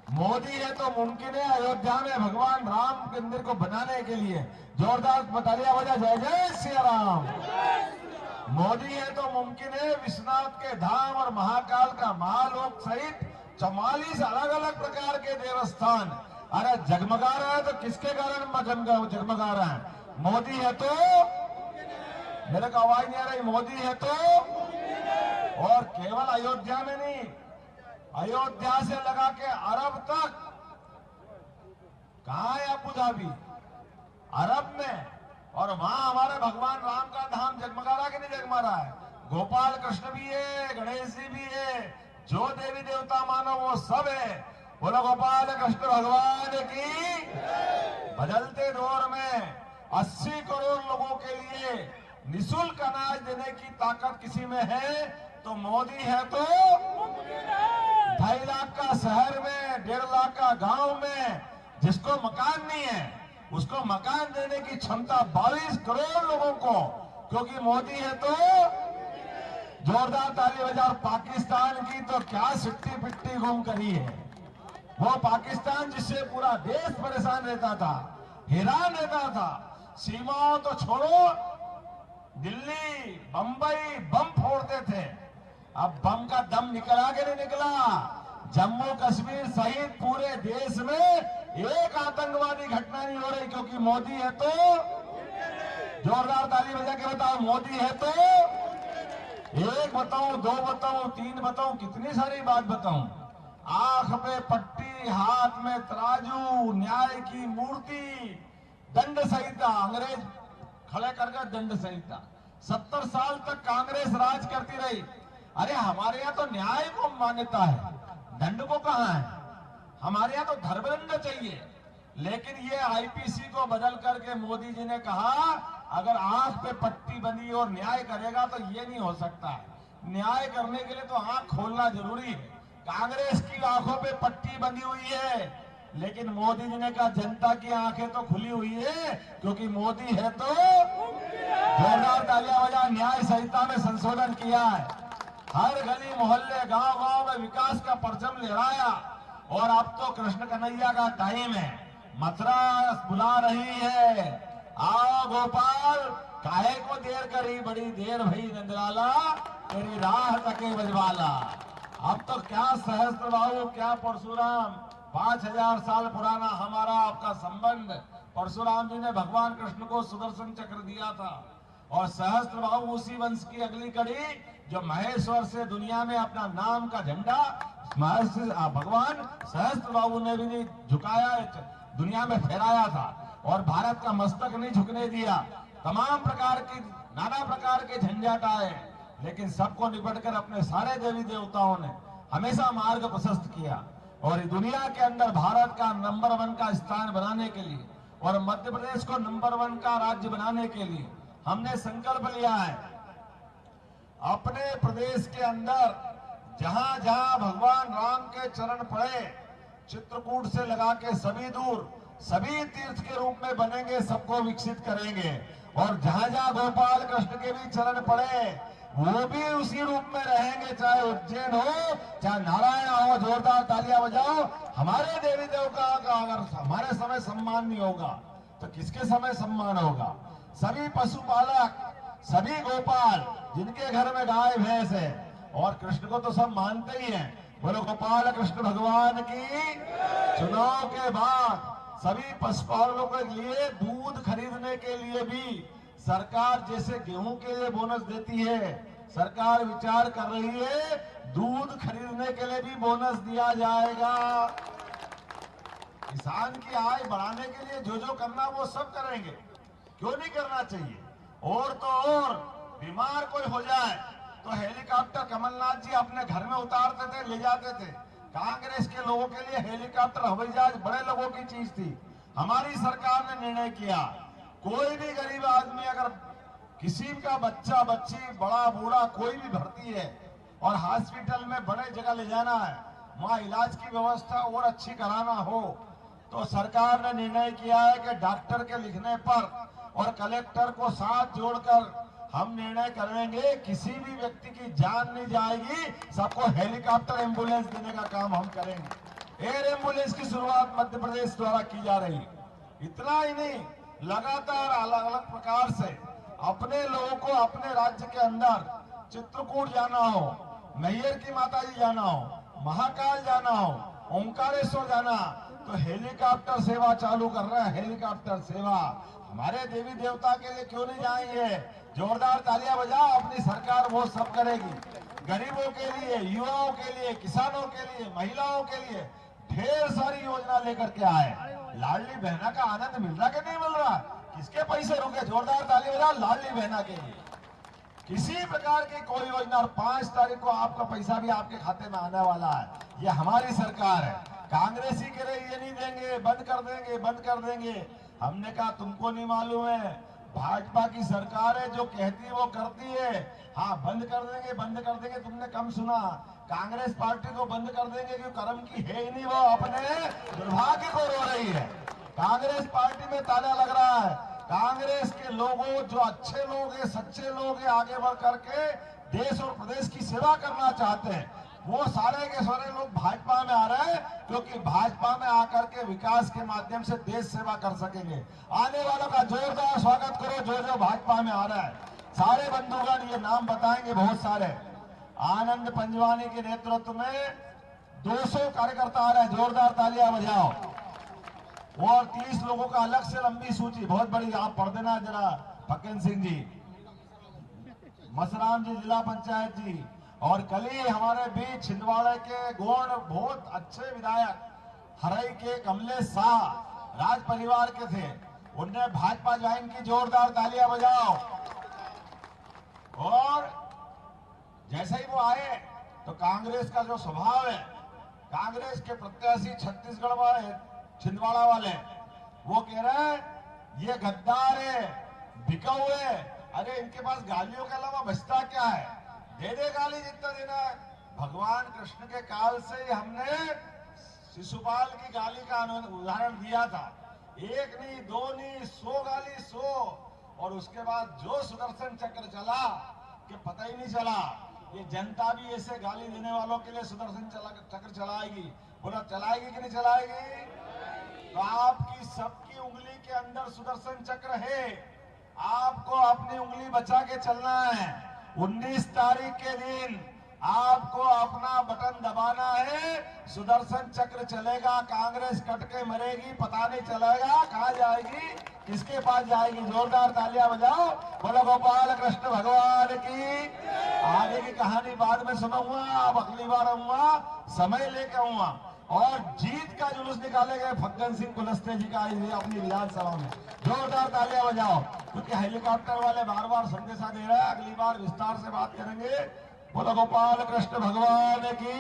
मोदी है तो मुमकिन है अयोध्या में भगवान राम मंदिर को बनाने के लिए जोरदार तालियां बजा, जय जय श्री राम। मोदी है तो मुमकिन है विश्वनाथ के धाम और महाकाल का महालोक सहित 44 अलग अलग प्रकार के देवस्थान। अरे जगमगा रहा है तो किसके कारण जगमगा रहा है? मोदी है तो, मेरे को आवाज नहीं आ रही, मोदी है तो। और केवल अयोध्या में नहीं, अयोध्या से लगा के अरब तक, कहां है अबू धाबी? अरब में। और वहां हमारे भगवान राम का धाम जगमगा रहा कि नहीं जगमगा रहा है? गोपाल कृष्ण भी है, गणेश जी भी है, जो देवी देवता मानो वो सब है। बोलो गोपाल कृष्ण भगवान की। बदलते दौर में 80 करोड़ लोगों के लिए निःशुल्क अनाज देने की ताकत किसी में है तो मोदी है तो। 2.5 लाख का शहर में, 1.5 लाख का गांव में जिसको मकान नहीं है उसको मकान देने की क्षमता 22 करोड़ लोगों को, क्योंकि मोदी है तो। जोरदार ताली बजा। और पाकिस्तान की तो क्या सिट्टी पिट्टी गुम करी है। वो पाकिस्तान जिससे पूरा देश परेशान रहता था, हैरान रहता था। सीमाओं तो छोड़ो, दिल्ली बंबई बम फोड़ते थे, अब बम का दम निकला कि नहीं निकला? जम्मू कश्मीर सहित पूरे देश में एक आतंकवादी घटना नहीं हो रही, क्योंकि मोदी है तो। जोरदार ताली बजा के बताओ, मोदी है तो। एक बताऊं, दो बताऊं, तीन बताऊं, कितनी सारी बात बताऊं? आंख पे पट्टी, हाथ में तराजू, न्याय की मूर्ति, दंड संहिता, अंग्रेज खड़े करके दंड संहिता। 70 साल तक कांग्रेस राज करती रही। अरे हमारे यहाँ तो न्याय को मान्यता है, दंड को कहां है? हमारे यहाँ तो धर्मदंड चाहिए। लेकिन ये आईपीसी को बदल करके मोदी जी ने कहा अगर आंख पे पट्टी बंधी और न्याय करेगा तो ये नहीं हो सकता है। न्याय करने के लिए तो आंख खोलना जरूरी है। कांग्रेस की आंखों पे पट्टी बंधी हुई है, लेकिन मोदी जी ने कहा जनता की आंखें तो खुली हुई है, क्योंकि मोदी है तो। जोरदार तालियां बजा। न्याय संहिता में संशोधन किया है, हर गली मोहल्ले गांव गांव में विकास का परचम लहराया। और अब तो कृष्ण कन्हैया का टाइम है, मथुरा बुला रही है, आओ गोपाल, काहे को देर करी, बड़ी देर भई नंदलाला, तेरी राह तके बजवाला। अब तो क्या सहस्त्र बाहु, क्या परशुराम, 5000 साल पुराना हमारा आपका संबंध। परशुराम जी ने भगवान कृष्ण को सुदर्शन चक्र दिया था, और सहस्त्र बाहु उसी वंश की अगली कड़ी जो महेश्वर से दुनिया में अपना नाम का झंडा भगवान सहस्त्र बाहु ने भी नहीं झुकाया, दुनिया में फहराया था, और भारत का मस्तक नहीं झुकने दिया। तमाम प्रकार की, नाना प्रकार के झंझट आए, लेकिन सबको निपटकर अपने सारे देवी देवताओं ने हमेशा मार्ग प्रशस्त किया। और दुनिया के अंदर भारत का नंबर 1 का स्थान बनाने के लिए और मध्य प्रदेश को नंबर 1 का राज्य बनाने के लिए हमने संकल्प लिया है। अपने प्रदेश के अंदर जहां जहां भगवान राम के चरण पड़े, चित्रकूट से लगा के सभी दूर, सभी तीर्थ के रूप में बनेंगे, सबको विकसित करेंगे। और जहां जहां गोपाल कृष्ण के भी चरण पड़े वो भी उसी रूप में रहेंगे, चाहे उज्जैन हो, चाहे नारायण हो। जोरदार तालियां बजाओ। हमारे देवी देवता का अगर हमारे समय सम्मान नहीं होगा तो किसके समय सम्मान होगा? सभी पशुपालक, सभी गोपाल जिनके घर में गाय भैंस है, और कृष्ण को तो सब मानते ही हैं, बोलो गोपाल कृष्ण भगवान की। चुनाव के बाद सभी पशुपालकों के लिए दूध खरीदने के लिए भी सरकार जैसे गेहूं के लिए बोनस देती है, सरकार विचार कर रही है दूध खरीदने के लिए भी बोनस दिया जाएगा। किसान की आय बढ़ाने के लिए जो जो करना वो सब करेंगे, क्यों नहीं करना चाहिए? और तो और बीमार कोई हो जाए तो हेलीकॉप्टर कमलनाथ जी अपने घर में उतारते थे, ले जाते थे। कांग्रेस के लोगों के लिए हेलीकॉप्टर, हवाई जहाज बड़े लोगों की चीज थी। हमारी सरकार ने निर्णय किया कोई भी गरीब आदमी अगर किसी का बच्चा बच्ची, बड़ा बूढ़ा कोई भी भर्ती है और हॉस्पिटल में बड़े जगह ले जाना है, वहां इलाज की व्यवस्था और अच्छी कराना हो, तो सरकार ने निर्णय किया है कि डॉक्टर के लिखने पर और कलेक्टर को साथ जोड़कर हम निर्णय करेंगे, किसी भी व्यक्ति की जान नहीं जाएगी, सबको हेलीकॉप्टर एम्बुलेंस देने का काम हम करेंगे। एयर एम्बुलेंस की शुरुआत मध्य प्रदेश द्वारा की जा रही है। इतना ही नहीं, लगातार अलग अलग प्रकार से अपने लोगों को अपने राज्य के अंदर चित्रकूट जाना हो, मैयर की माताजी जाना हो, महाकाल जाना हो, ओंकारेश्वर जाना, तो हेलीकॉप्टर सेवा चालू कर रहे हैं। हेलीकॉप्टर सेवा हमारे देवी देवता के लिए क्यों नहीं जाएंगे? जोरदार तालियां बजाओ, अपनी सरकार वो सब करेगी। गरीबों के लिए, युवाओं के लिए, किसानों के लिए, महिलाओं के लिए ढेर सारी योजना लेकर के आए। लाडली बहना का आनंद मिल रहा कि नहीं मिल रहा? किसके पैसे रुके? जोरदार ताली बजाओ लाडली बहना के लिए। किसी प्रकार की कोई योजना, और 5 तारीख को आपका पैसा भी आपके खाते में आने वाला है। ये हमारी सरकार है। कांग्रेसी कह रहे ये नहीं देंगे, बंद कर देंगे, बंद कर देंगे। हमने कहा तुमको नहीं मालूम है, भाजपा की सरकार है, जो कहती है वो करती है। हाँ, बंद कर देंगे, बंद कर देंगे, तुमने कम सुना। कांग्रेस पार्टी को बंद कर देंगे क्यों? कर्म की है ही नहीं, वो अपने दुर्भाग्य को रो रही है। कांग्रेस पार्टी में ताला लग रहा है। कांग्रेस के लोगों, जो अच्छे लोग हैं, सच्चे लोग हैं, आगे बढ़ करके देश और प्रदेश की सेवा करना चाहते हैं, वो सारे के सारे लोग भाजपा में आ रहे हैं, क्योंकि भाजपा में आकर के विकास के माध्यम से देश सेवा कर सकेंगे। आने वालों का जोरदार स्वागत करो, जो जो भाजपा में आ रहा है। सारे बंधुगण ये नाम बताएंगे, बहुत सारे। आनंद पंजवानी के नेतृत्व में 200 कार्यकर्ता आ रहे हैं, जोरदार तालियां बजाओ। और 30 लोगों का अलग से लंबी सूची, बहुत बड़ी, आप पढ़ देना जरा। फक्कन सिंह जी, मसराम जी, जिला पंचायत जी, और कल ही हमारे बीच छिंदवाड़ा के गोंड बहुत अच्छे विधायक हरई के कमलेश शाह राज परिवार के थे, उनने भाजपा ज्वाइन की। जोरदार तालियां बजाओ। और जैसे ही वो आए तो कांग्रेस का जो स्वभाव है, कांग्रेस के प्रत्याशी छत्तीसगढ़ वाले, छिंदवाड़ा वाले, वो कह रहे हैं ये गद्दार है, बिकाऊ है। अरे इनके पास गालियों के अलावा बचता क्या है? दे दे गाली जितना देना है। भगवान कृष्ण के काल से ही हमने शिशुपाल की गाली का उदाहरण दिया था। एक नहीं, दो नहीं, 100 गाली, 100। और उसके बाद जो सुदर्शन चक्र चला कि पता ही नहीं चला। ये जनता भी ऐसे गाली देने वालों के लिए सुदर्शन चक्र चलाएगी। बोला चलाएगी कि नहीं चलाएगी? तो आपकी सबकी उंगली के अंदर सुदर्शन चक्र है। आपको अपनी उंगली बचा के चलना है। 19 तारीख के दिन आपको अपना बटन दबाना है। सुदर्शन चक्र चलेगा, कांग्रेस कट के मरेगी, पता नहीं चलेगा कहां जाएगी, किसके पास जाएगी। जोरदार तालियां बजाओ, बोलो गोपाल कृष्ण भगवान की। आगे की कहानी बाद में सुनाऊंगा, अब अगली बार आऊंगा, समय लेके आऊंगा। और जीत का जुलूस निकाले गए फग्गन सिंह कुलस्ते जी का अपनी विधानसभा में। जोरदार तालियां बजाओ, क्योंकि हेलीकॉप्टर वाले बार बार संदेशा दे रहे हैं। अगली बार विस्तार से बात करेंगे। बोलो गोपाल कृष्ण भगवान की।